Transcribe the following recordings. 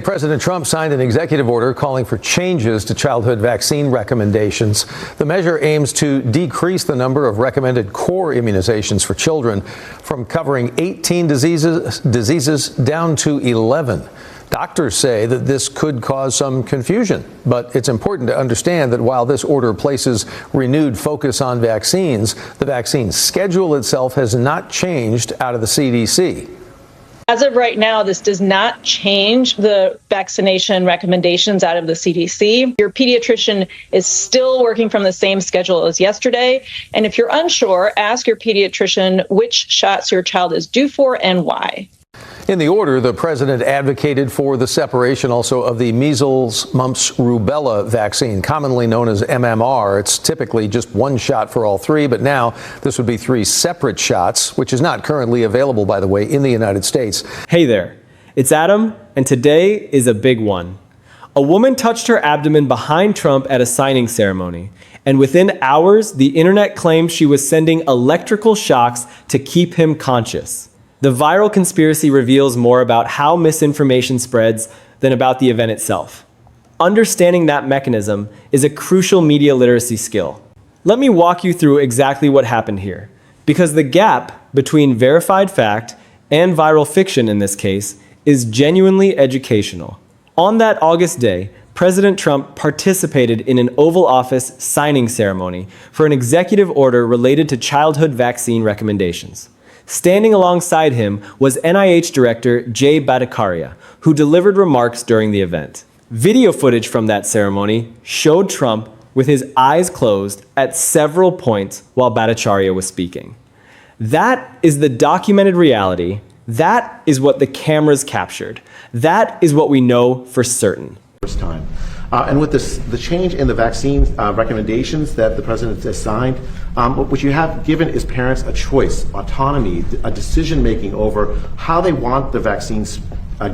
President Trump signed an executive order calling for changes to childhood vaccine recommendations. The measure aims to decrease the number of recommended core immunizations for children from covering 18 diseases down to 11. Doctors say that this could cause some confusion, but it's important to understand that while this order places renewed focus on vaccines, the vaccine schedule itself has not changed out of the CDC. As of right now, this does not change the vaccination recommendations out of the CDC. Your pediatrician is still working from the same schedule as yesterday. And if you're unsure, ask your pediatrician which shots your child is due for and why. In the order, the president advocated for the separation also of the measles, mumps, rubella vaccine, commonly known as MMR. It's typically just one shot for all three, but now this would be three separate shots, which is not currently available, by the way, in the United States. Hey there, it's Adam, and today is a big one. A woman touched her abdomen behind Trump at a signing ceremony, and within hours, the internet claimed she was sending electrical shocks to keep him conscious. The viral conspiracy reveals more about how misinformation spreads than about the event itself. Understanding that mechanism is a crucial media literacy skill. Let me walk you through exactly what happened here, because the gap between verified fact and viral fiction in this case is genuinely educational. On that August day, President Trump participated in an Oval Office signing ceremony for an executive order related to childhood vaccine recommendations. Standing alongside him was NIH Director Jay Bhattacharya, who delivered remarks during the event. Video footage from that ceremony showed Trump with his eyes closed at several points while Bhattacharya was speaking. That is the documented reality. That is what the cameras captured. That is what we know for certain. First time. And with the change in the vaccine recommendations that the president has signed, what you have given is parents a choice, autonomy, a decision-making over how they want the vaccines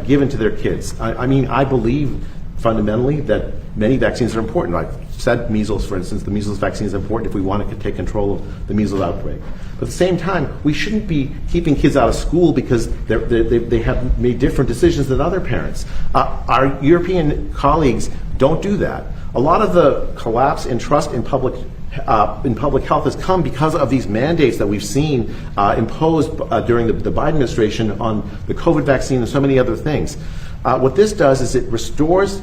given to their kids. I mean, I believe fundamentally that many vaccines are important. I've said measles, for instance, the measles vaccine is important if we want to take control of the measles outbreak. But at the same time, we shouldn't be keeping kids out of school because they have made different decisions than other parents. Our European colleagues don't do that. A lot of the collapse in trust in public health has come because of these mandates that we've seen imposed during the Biden administration on the COVID vaccine and so many other things. What this does is it restores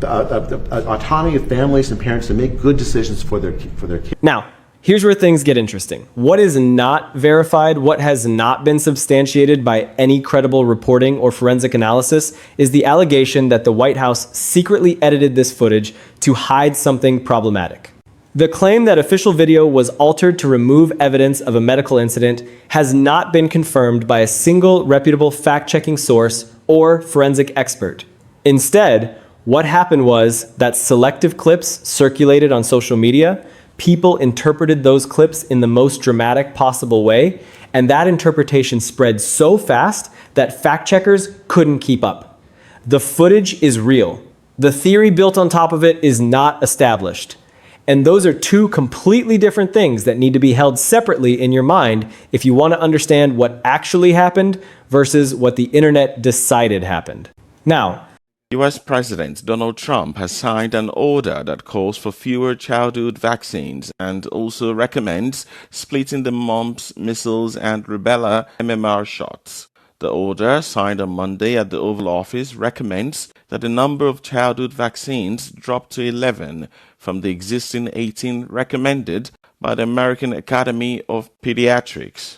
autonomy of families and parents to make good decisions for their kids. Now, here's where things get interesting. What is not verified, what has not been substantiated by any credible reporting or forensic analysis, is the allegation that the White House secretly edited this footage to hide something problematic. The claim that official video was altered to remove evidence of a medical incident has not been confirmed by a single reputable fact-checking source or forensic expert. Instead, what happened was that selective clips circulated on social media. People interpreted those clips in the most dramatic possible way, and that interpretation spread so fast that fact-checkers couldn't keep up. The footage is real. The theory built on top of it is not established. And those are two completely different things that need to be held separately in your mind if you want to understand what actually happened versus what the internet decided happened. Now, US President Donald Trump has signed an order that calls for fewer childhood vaccines and also recommends splitting the mumps, measles, and rubella MMR shots. The order, signed on Monday at the Oval Office, recommends that the number of childhood vaccines drop to 11 from the existing 18 recommended by the American Academy of Pediatrics.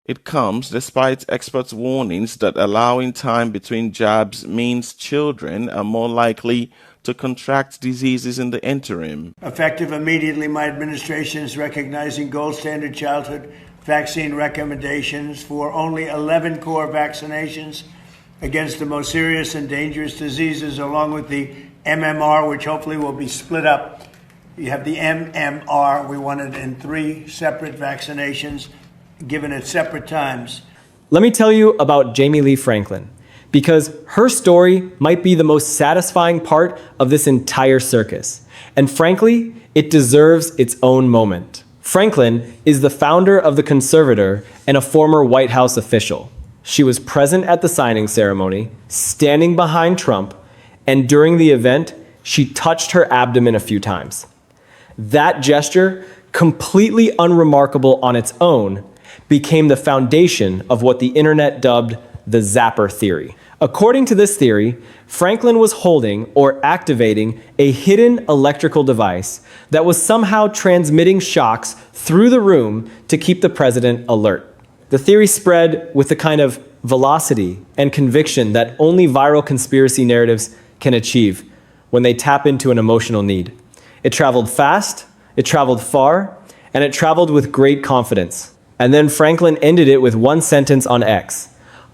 It comes despite experts' warnings that allowing time between jabs means children are more likely to contract diseases in the interim. Effective immediately, my administration is recognizing gold standard childhood vaccine recommendations for only 11 core vaccinations against the most serious and dangerous diseases, along with the MMR, which hopefully will be split up. You have the MMR, we want it in 3 separate vaccinations, given at separate times. let me tell you about Jamie Lee Franklin, because her story might be the most satisfying part of this entire circus. And frankly, it deserves its own moment. Franklin is the founder of The Conservator and a former White House official. She was present at the signing ceremony, standing behind Trump, and during the event, she touched her abdomen a few times. That gesture, completely unremarkable on its own, became the foundation of what the internet dubbed the zapper theory. According to this theory, Franklin was holding or activating a hidden electrical device that was somehow transmitting shocks through the room to keep the president alert. The theory spread with the kind of velocity and conviction that only viral conspiracy narratives can achieve when they tap into an emotional need. It traveled fast, it traveled far, and it traveled with great confidence. And then Franklin ended it with one sentence on X: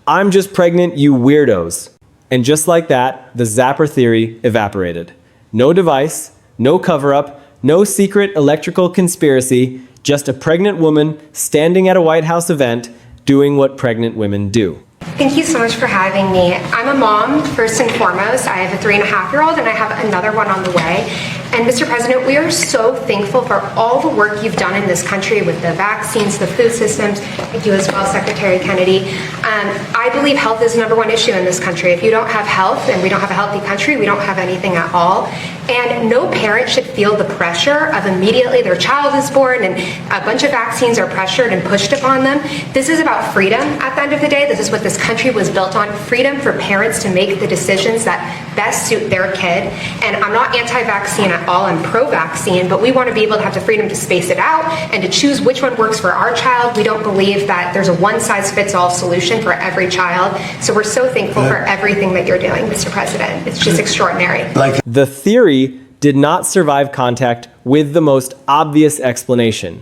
"I'm just pregnant, you weirdos." And just like that, the zapper theory evaporated. No device, no cover-up, no secret electrical conspiracy, just a pregnant woman standing at a White House event doing what pregnant women do. Thank you so much for having me. I'm a mom, first and foremost. I have a 3.5-year-old and I have another one on the way. And Mr. President, we are so thankful for all the work you've done in this country with the vaccines, the food systems. Thank you as well, Secretary Kennedy. I believe health is the #1 issue in this country. If you don't have health and we don't have a healthy country, we don't have anything at all. And no parent should feel the pressure of immediately their child is born and a bunch of vaccines are pressured and pushed upon them. This is about freedom at the end of the day. This is what this country was built on, freedom for parents to make the decisions that best suit their kid. And I'm not anti-vaccine at all, I'm pro-vaccine, but we want to be able to have the freedom to space it out and to choose which one works for our child. We don't believe that there's a one-size-fits-all solution for every child. So we're so thankful for everything that you're doing, Mr. President. It's just extraordinary. The theory did not survive contact with the most obvious explanation,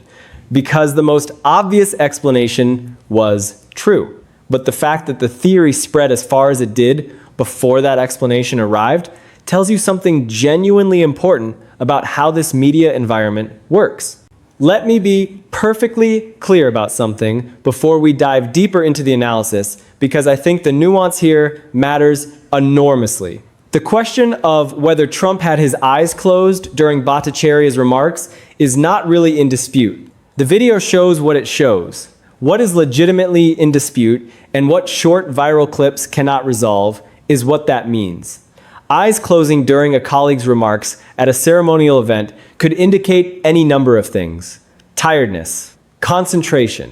because the most obvious explanation was true. But the fact that the theory spread as far as it did before that explanation arrived tells you something genuinely important about how this media environment works. Let me be perfectly clear about something before we dive deeper into the analysis, because I think the nuance here matters enormously. The question of whether Trump had his eyes closed during Bhattacharya's remarks is not really in dispute. The video shows what it shows, what is legitimately in dispute, and what short viral clips cannot resolve is what that means. Eyes closing during a colleague's remarks at a ceremonial event could indicate any number of things: tiredness, concentration,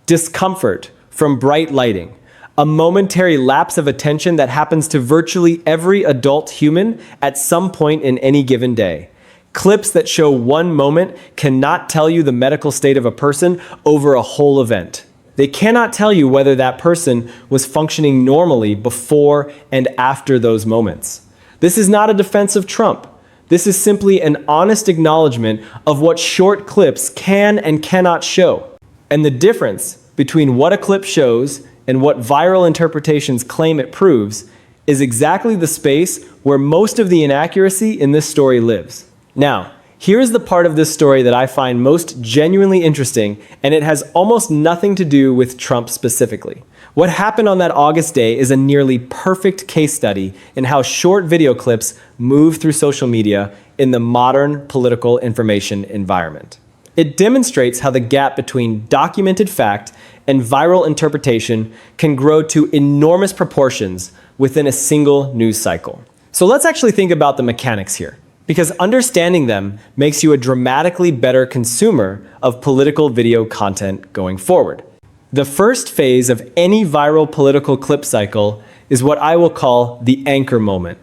discomfort from bright lighting, a momentary lapse of attention that happens to virtually every adult human at some point in any given day. Clips that show one moment cannot tell you the medical state of a person over a whole event. They cannot tell you whether that person was functioning normally before and after those moments. This is not a defense of Trump. This is simply an honest acknowledgement of what short clips can and cannot show. And the difference between what a clip shows and what viral interpretations claim it proves is exactly the space where most of the inaccuracy in this story lives. Now, here's the part of this story that I find most genuinely interesting, and it has almost nothing to do with Trump specifically. What happened on that August day is a nearly perfect case study in how short video clips move through social media in the modern political information environment. It demonstrates how the gap between documented fact and viral interpretation can grow to enormous proportions within a single news cycle. So let's actually think about the mechanics here, because understanding them makes you a dramatically better consumer of political video content going forward. The first phase of any viral political clip cycle is what I will call the anchor moment.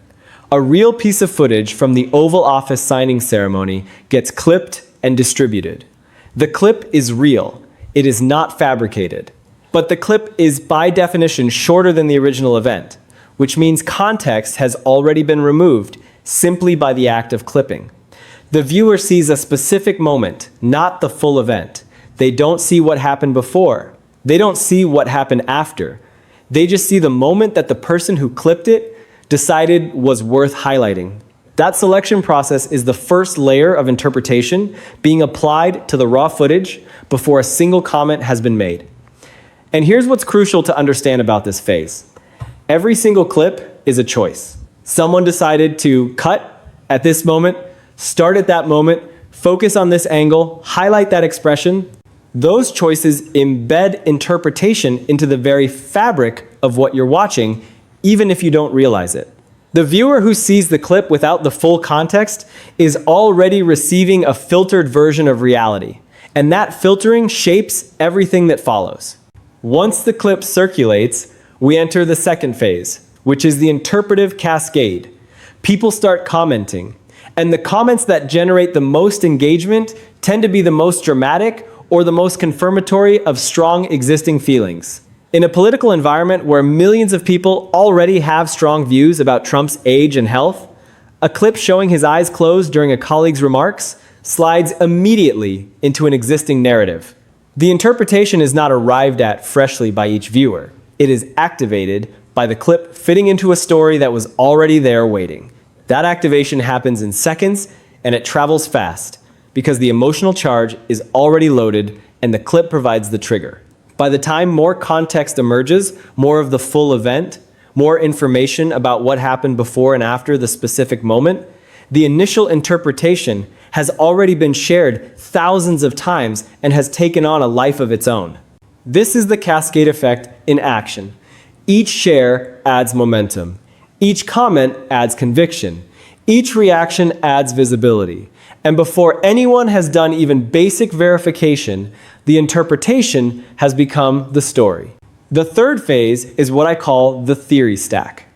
A real piece of footage from the Oval Office signing ceremony gets clipped and distributed. The clip is real. It is not fabricated. But the clip is by definition shorter than the original event, which means context has already been removed simply by the act of clipping. The viewer sees a specific moment, not the full event. They don't see what happened before. They don't see what happened after. They just see the moment that the person who clipped it decided was worth highlighting. That selection process is the first layer of interpretation being applied to the raw footage before a single comment has been made. And here's what's crucial to understand about this phase. Every single clip is a choice. Someone decided to cut at this moment, start at that moment, focus on this angle, highlight that expression. Those choices embed interpretation into the very fabric of what you're watching, even if you don't realize it. The viewer who sees the clip without the full context is already receiving a filtered version of reality, and that filtering shapes everything that follows. Once the clip circulates, we enter the second phase, which is the interpretive cascade. People start commenting, and the comments that generate the most engagement tend to be the most dramatic or the most confirmatory of strong existing feelings. In a political environment where millions of people already have strong views about Trump's age and health, a clip showing his eyes closed during a colleague's remarks slides immediately into an existing narrative. The interpretation is not arrived at freshly by each viewer. It is activated by the clip fitting into a story that was already there waiting. That activation happens in seconds, and it travels fast because the emotional charge is already loaded and the clip provides the trigger. By the time more context emerges, more of the full event, more information about what happened before and after the specific moment, the initial interpretation has already been shared thousands of times and has taken on a life of its own. This is the cascade effect in action. Each share adds momentum. Each comment adds conviction. Each reaction adds visibility. And before anyone has done even basic verification, the interpretation has become the story. The third phase is what I call the theory stack.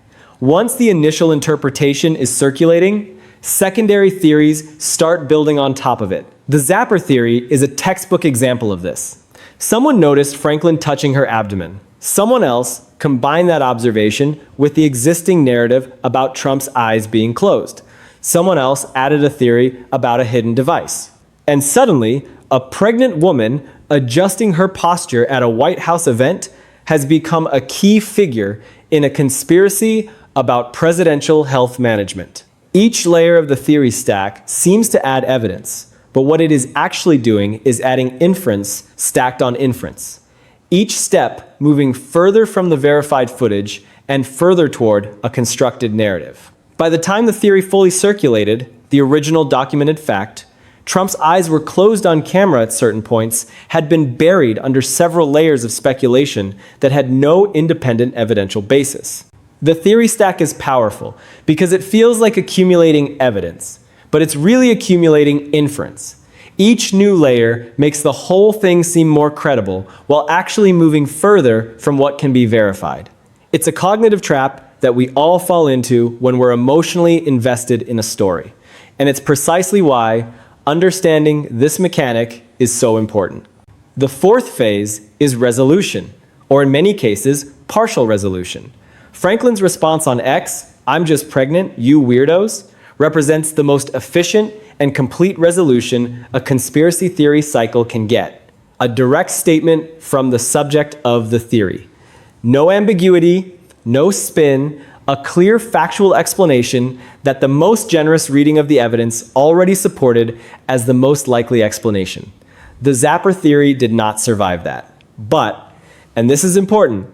Once the initial interpretation is circulating, secondary theories start building on top of it. The zapper theory is a textbook example of this. Someone noticed Franklin touching her abdomen. Someone else combined that observation with the existing narrative about Trump's eyes being closed. Someone else added a theory about a hidden device. And suddenly, a pregnant woman adjusting her posture at a White House event has become a key figure in a conspiracy about presidential health management. Each layer of the theory stack seems to add evidence, but what it is actually doing is adding inference stacked on inference. Each step moving further from the verified footage and further toward a constructed narrative. By the time the theory fully circulated, the original documented fact, Trump's eyes were closed on camera at certain points, had been buried under several layers of speculation that had no independent evidential basis. The theory stack is powerful because it feels like accumulating evidence, but it's really accumulating inference. Each new layer makes the whole thing seem more credible while actually moving further from what can be verified. It's a cognitive trap that we all fall into when we're emotionally invested in a story. And it's precisely why understanding this mechanic is so important. The fourth phase is resolution, or in many cases, partial resolution. Franklin's response on X, "I'm just pregnant, you weirdos," represents the most efficient and complete resolution a conspiracy theory cycle can get. A direct statement from the subject of the theory. No ambiguity, no spin, a clear factual explanation that the most generous reading of the evidence already supported as the most likely explanation. The zapper theory did not survive that. But, and this is important,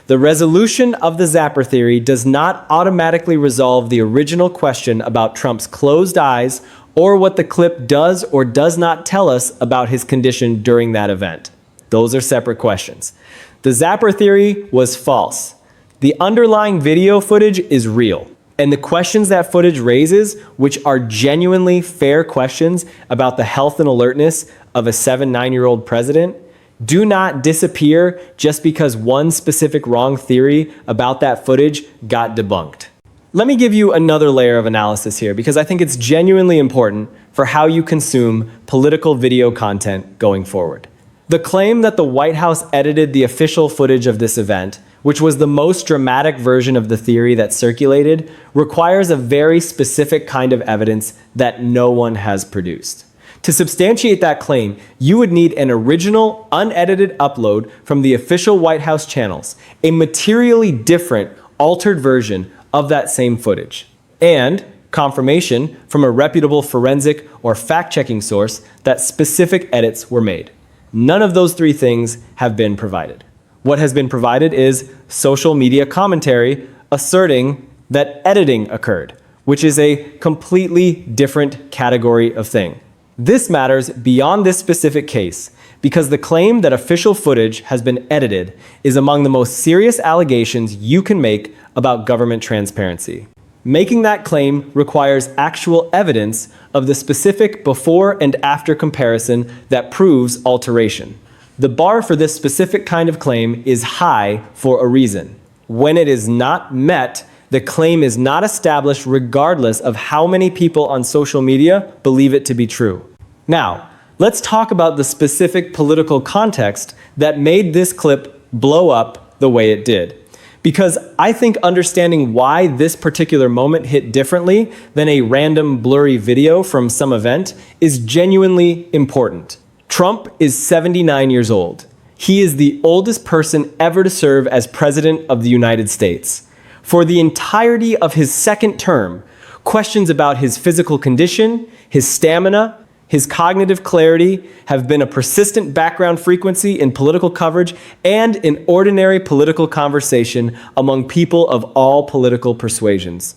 the resolution of the zapper theory does not automatically resolve the original question about Trump's closed eyes or what the clip does or does not tell us about his condition during that event. Those are separate questions. The zapper theory was false. The underlying video footage is real. And the questions that footage raises, which are genuinely fair questions about the health and alertness of a 7-9-year-old president, do not disappear just because one specific wrong theory about that footage got debunked. Let me give you another layer of analysis here because I think it's genuinely important for how you consume political video content going forward. The claim that the White House edited the official footage of this event, which was the most dramatic version of the theory that circulated, requires a very specific kind of evidence that no one has produced. To substantiate that claim, you would need an original, unedited upload from the official White House channels, a materially different, altered version of that same footage, and confirmation from a reputable forensic or fact-checking source that specific edits were made. None of those three things have been provided. What has been provided is social media commentary asserting that editing occurred, which is a completely different category of thing. This matters beyond this specific case because the claim that official footage has been edited is among the most serious allegations you can make about government transparency. Making that claim requires actual evidence of the specific before and after comparison that proves alteration. The bar for this specific kind of claim is high for a reason. When it is not met, the claim is not established regardless of how many people on social media believe it to be true. Now, let's talk about the specific political context that made this clip blow up the way it did. Because I think understanding why this particular moment hit differently than a random blurry video from some event is genuinely important. Trump is 79 years old. He is the oldest person ever to serve as president of the United States. For the entirety of his second term, questions about his physical condition, his stamina, his cognitive clarity have been a persistent background frequency in political coverage and in ordinary political conversation among people of all political persuasions.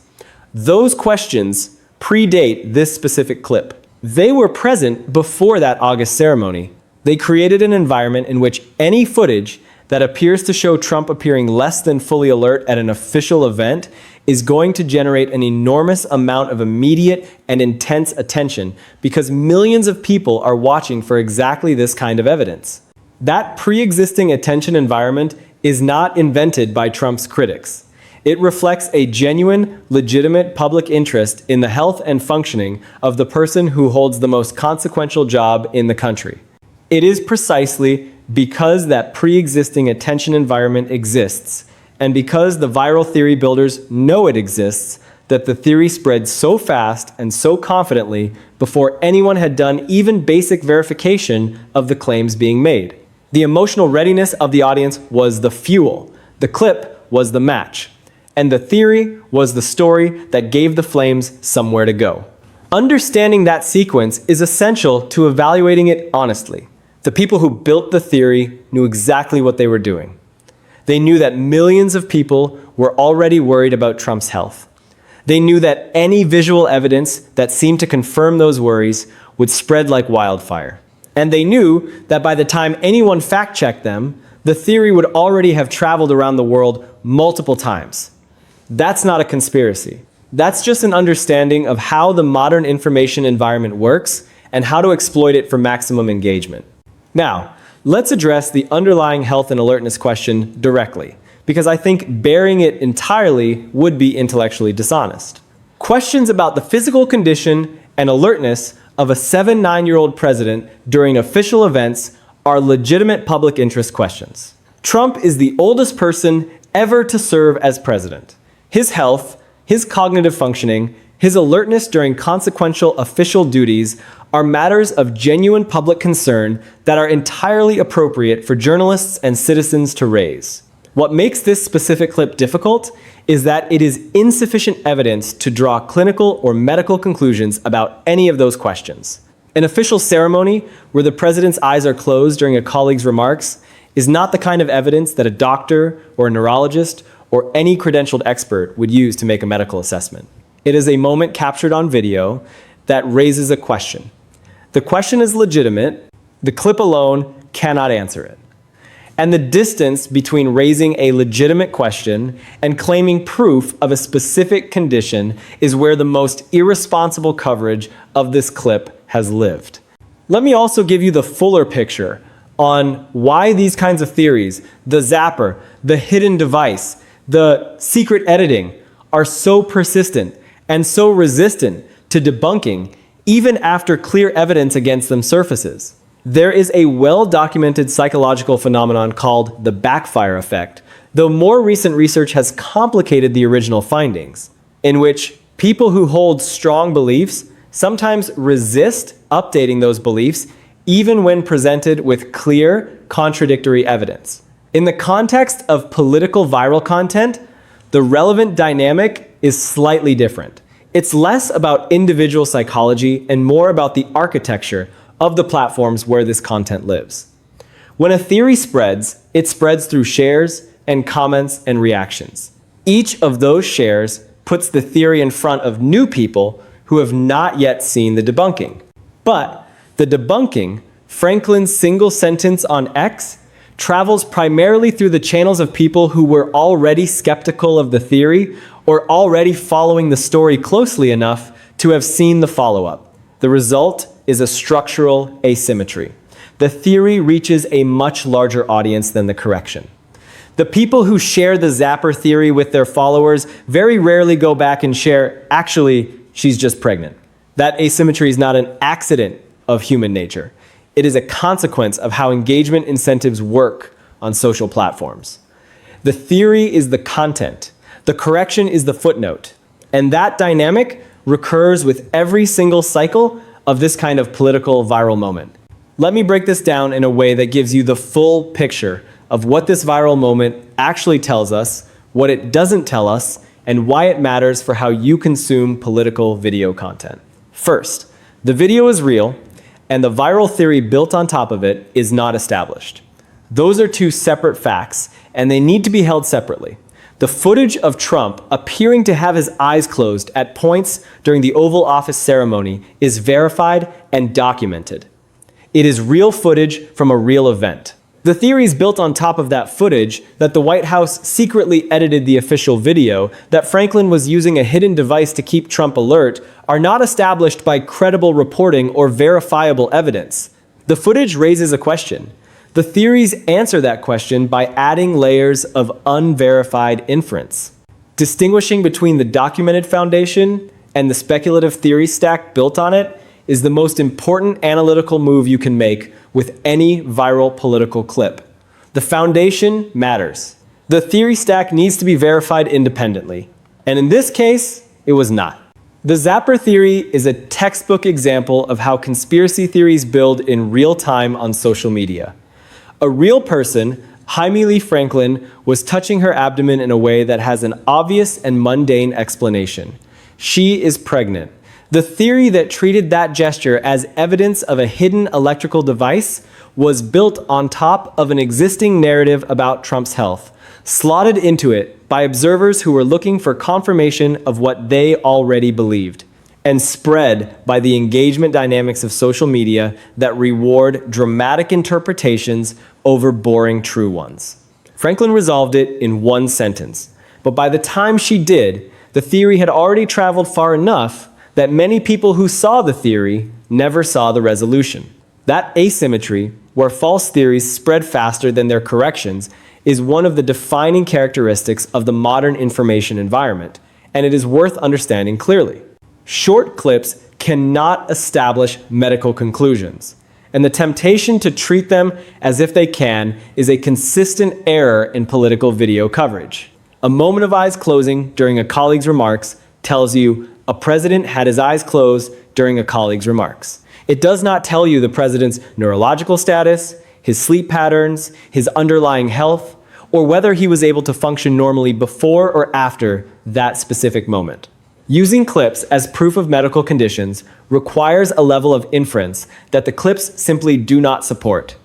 Those questions predate this specific clip. They were present before that August ceremony. They created an environment in which any footage that appears to show Trump appearing less than fully alert at an official event is going to generate an enormous amount of immediate and intense attention because millions of people are watching for exactly this kind of evidence. That pre-existing attention environment is not invented by Trump's critics. It reflects a genuine, legitimate public interest in the health and functioning of the person who holds the most consequential job in the country. It is precisely because that pre-existing attention environment exists, and because the viral theory builders know it exists, that the theory spread so fast and so confidently before anyone had done even basic verification of the claims being made. The emotional readiness of the audience was the fuel, the clip was the match, and the theory was the story that gave the flames somewhere to go. Understanding that sequence is essential to evaluating it honestly. The people who built the theory knew exactly what they were doing. They knew that millions of people were already worried about Trump's health. They knew that any visual evidence that seemed to confirm those worries would spread like wildfire. And they knew that by the time anyone fact-checked them, the theory would already have traveled around the world multiple times. That's not a conspiracy. That's just an understanding of how the modern information environment works and how to exploit it for maximum engagement. Now, let's address the underlying health and alertness question directly, because I think burying it entirely would be intellectually dishonest. Questions about the physical condition and alertness of a 9-year-old president during official events are legitimate public interest questions. Trump is the oldest person ever to serve as president. His health, his cognitive functioning, his alertness during consequential official duties are matters of genuine public concern that are entirely appropriate for journalists and citizens to raise. What makes this specific clip difficult is that it is insufficient evidence to draw clinical or medical conclusions about any of those questions. An official ceremony where the president's eyes are closed during a colleague's remarks is not the kind of evidence that a doctor or a neurologist or any credentialed expert would use to make a medical assessment. It is a moment captured on video that raises a question. The question is legitimate, the clip alone cannot answer it. And the distance between raising a legitimate question and claiming proof of a specific condition is where the most irresponsible coverage of this clip has lived. Let me also give you the fuller picture on why these kinds of theories, the zapper, the hidden device, the secret editing, are so persistent and so resistant to debunking even after clear evidence against them surfaces. There is a well-documented psychological phenomenon called the backfire effect, though more recent research has complicated the original findings, in which people who hold strong beliefs sometimes resist updating those beliefs even when presented with clear, contradictory evidence. In the context of political viral content, the relevant dynamic is slightly different. It's less about individual psychology and more about the architecture of the platforms where this content lives. When a theory spreads, it spreads through shares and comments and reactions. Each of those shares puts the theory in front of new people who have not yet seen the debunking. But the debunking Franklin's single sentence on X travels primarily through the channels of people who were already skeptical of the theory or already following the story closely enough to have seen the follow-up. The result is a structural asymmetry. The theory reaches a much larger audience than the correction. The people who share the zapper theory with their followers very rarely go back and share, actually, she's just pregnant. That asymmetry is not an accident of human nature. It is a consequence of how engagement incentives work on social platforms. The theory is the content. The correction is the footnote. And that dynamic recurs with every single cycle of this kind of political viral moment. Let me break this down in a way that gives you the full picture of what this viral moment actually tells us, what it doesn't tell us, and why it matters for how you consume political video content. First, the video is real, and the viral theory built on top of it is not established. Those are two separate facts, and they need to be held separately. The footage of Trump appearing to have his eyes closed at points during the Oval Office ceremony is verified and documented. It is real footage from a real event. The theories built on top of that footage, that the White House secretly edited the official video, that Franklin was using a hidden device to keep Trump alert, are not established by credible reporting or verifiable evidence. The footage raises a question. The theories answer that question by adding layers of unverified inference. Distinguishing between the documented foundation and the speculative theory stack built on it is the most important analytical move you can make with any viral political clip. The foundation matters. The theory stack needs to be verified independently. And in this case, it was not. The zapper theory is a textbook example of how conspiracy theories build in real time on social media. A real person, Jaime Lee Franklin, was touching her abdomen in a way that has an obvious and mundane explanation. She is pregnant. The theory that treated that gesture as evidence of a hidden electrical device was built on top of an existing narrative about Trump's health, slotted into it by observers who were looking for confirmation of what they already believed, and spread by the engagement dynamics of social media that reward dramatic interpretations over boring true ones. Franklin resolved it in one sentence, but by the time she did, the theory had already traveled far enough that many people who saw the theory never saw the resolution. That asymmetry, where false theories spread faster than their corrections, is one of the defining characteristics of the modern information environment, and it is worth understanding clearly. Short clips cannot establish medical conclusions, and the temptation to treat them as if they can is a consistent error in political video coverage. A moment of eyes closing during a colleague's remarks tells you a president had his eyes closed during a colleague's remarks. It does not tell you the president's neurological status, his sleep patterns, his underlying health, or whether he was able to function normally before or after that specific moment. Using clips as proof of medical conditions requires a level of inference that the clips simply do not support.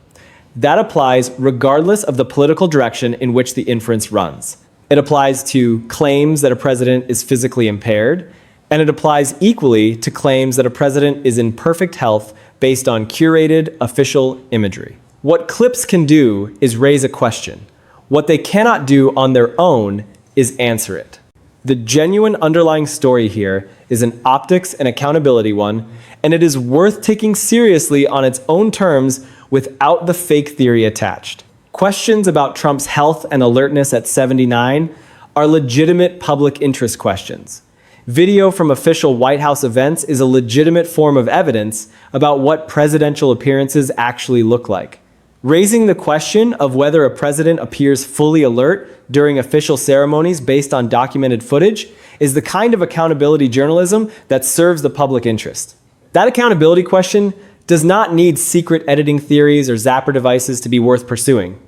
That applies regardless of the political direction in which the inference runs. It applies to claims that a president is physically impaired, and it applies equally to claims that a president is in perfect health based on curated official imagery. What clips can do is raise a question. What they cannot do on their own is answer it. The genuine underlying story here is an optics and accountability one, and it is worth taking seriously on its own terms without the fake theory attached. Questions about Trump's health and alertness at 79 are legitimate public interest questions. Video from official White House events is a legitimate form of evidence about what presidential appearances actually look like. Raising the question of whether a president appears fully alert during official ceremonies based on documented footage is the kind of accountability journalism that serves the public interest. That accountability question does not need secret editing theories or zapper devices to be worth pursuing.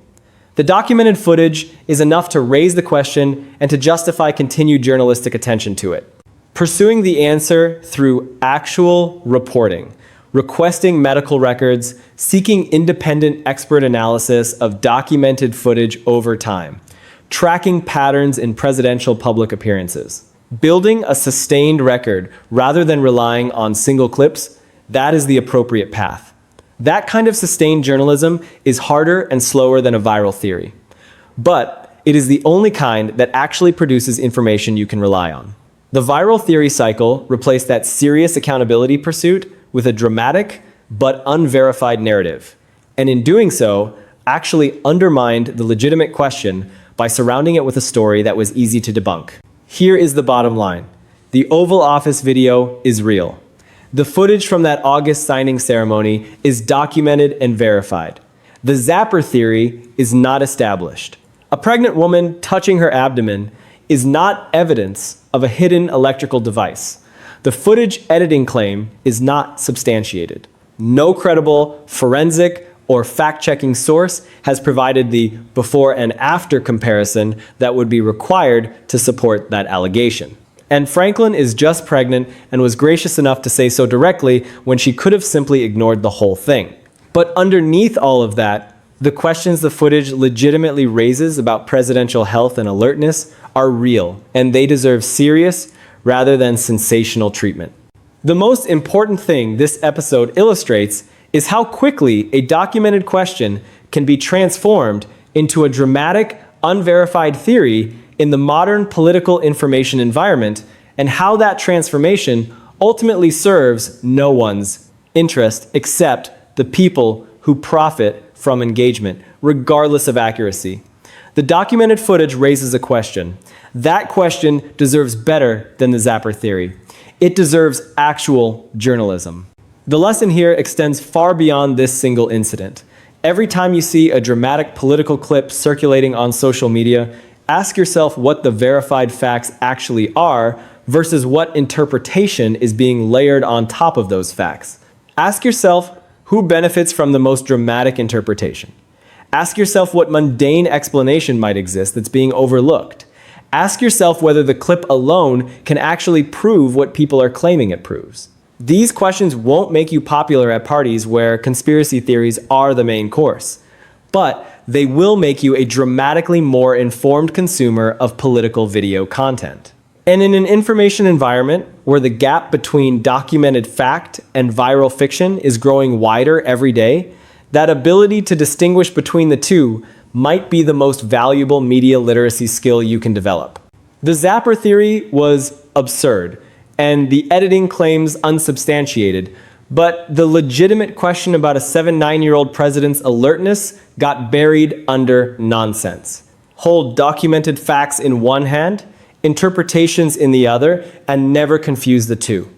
The documented footage is enough to raise the question and to justify continued journalistic attention to it. Pursuing the answer through actual reporting, requesting medical records, seeking independent expert analysis of documented footage over time, tracking patterns in presidential public appearances. Building a sustained record rather than relying on single clips, that is the appropriate path. That kind of sustained journalism is harder and slower than a viral theory. But it is the only kind that actually produces information you can rely on. The viral theory cycle replaced that serious accountability pursuit with a dramatic but unverified narrative, and in doing so, actually undermined the legitimate question by surrounding it with a story that was easy to debunk. Here is the bottom line. The Oval Office video is real. The footage from that August signing ceremony is documented and verified. The zapper theory is not established. A pregnant woman touching her abdomen is not evidence of a hidden electrical device. The footage editing claim is not substantiated. No credible forensic or fact-checking source has provided the before and after comparison that would be required to support that allegation. And Franklin is just pregnant and was gracious enough to say so directly when she could have simply ignored the whole thing. But underneath all of that, the questions the footage legitimately raises about presidential health and alertness are real, and they deserve serious rather than sensational treatment. The most important thing this episode illustrates is how quickly a documented question can be transformed into a dramatic, unverified theory in the modern political information environment, and how that transformation ultimately serves no one's interest except the people who profit from engagement, regardless of accuracy. The documented footage raises a question. That question deserves better than the zapper theory. It deserves actual journalism. The lesson here extends far beyond this single incident. Every time you see a dramatic political clip circulating on social media, ask yourself what the verified facts actually are versus what interpretation is being layered on top of those facts. Ask yourself who benefits from the most dramatic interpretation. Ask yourself what mundane explanation might exist that's being overlooked. Ask yourself whether the clip alone can actually prove what people are claiming it proves. These questions won't make you popular at parties where conspiracy theories are the main course, but they will make you a dramatically more informed consumer of political video content. And in an information environment where the gap between documented fact and viral fiction is growing wider every day, that ability to distinguish between the two might be the most valuable media literacy skill you can develop. The zapper theory was absurd, and the editing claims unsubstantiated, but the legitimate question about a 7-9-year-old president's alertness got buried under nonsense. Hold documented facts in one hand, interpretations in the other, and never confuse the two.